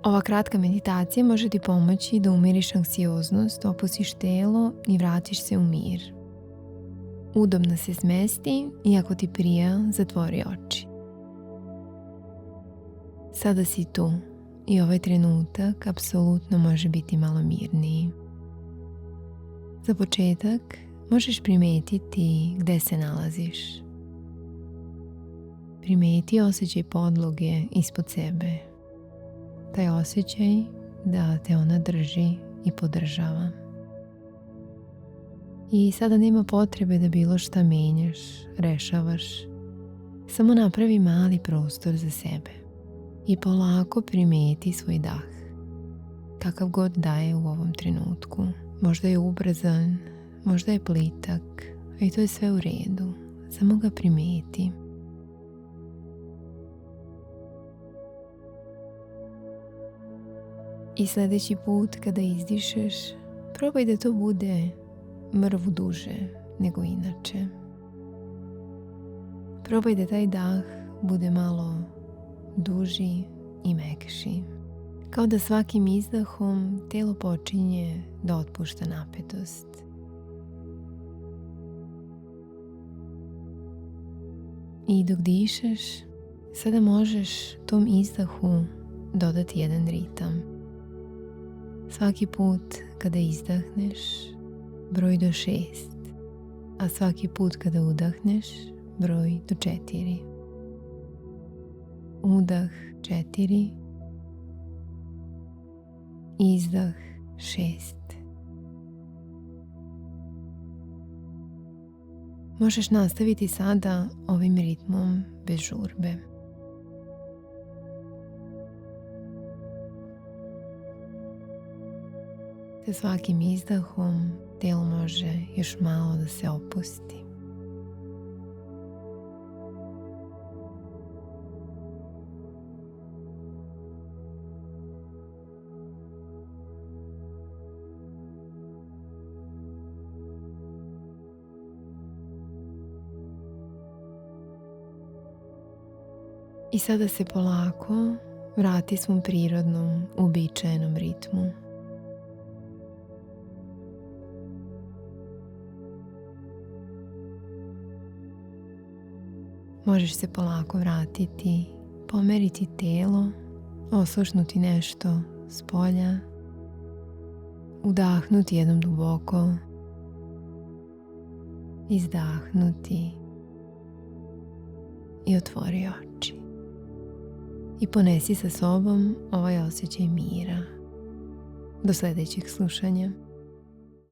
Ova kratka meditacija može ti pomoći da umiriš anksioznost, opustiš telo i vratiš se u mir. Udobno se smesti i ako ti prija, zatvori oči. Sada si tu i ovaj trenutak apsolutno može biti malo mirniji. Za početak možeš primetiti gde se nalaziš. Primeti osjećaj podloge ispod sebe. Taj osjećaj da te ona drži i podržava. I sada nema potrebe da bilo šta menjaš, rešavaš. Samo napravi mali prostor za sebe i polako primeti svoj dah. Kakav god daje u ovom trenutku. Možda je ubrzan, možda je plitak, a i to je sve u redu. Samo ga primeti. I sljedeći put kada izdišeš, probaj da to bude mrvu duže nego inače. Probaj da taj dah bude malo duži i mekši. Kao da svakim izdahom telo počinje da otpušta napetost. I dok dišeš, sada možeš tom izdahu dodati jedan ritam. Svaki put kada izdahneš, broj do 6, a svaki put kada udahneš, broj do 4. Udah 4, izdah 6. Možeš nastaviti sada ovim ritmom bez žurbe. Sa svakim izdahom telo može još malo da se opusti. I sada se polako vrati svom prirodnom, uobičajenom ritmu. Možeš se polako vratiti, pomeriti telo, oslušnuti nešto s polja, udahnuti jednom duboko, izdahnuti i otvori oči. I ponesi sa sobom ovaj osjećaj mira. Do sljedećeg slušanja.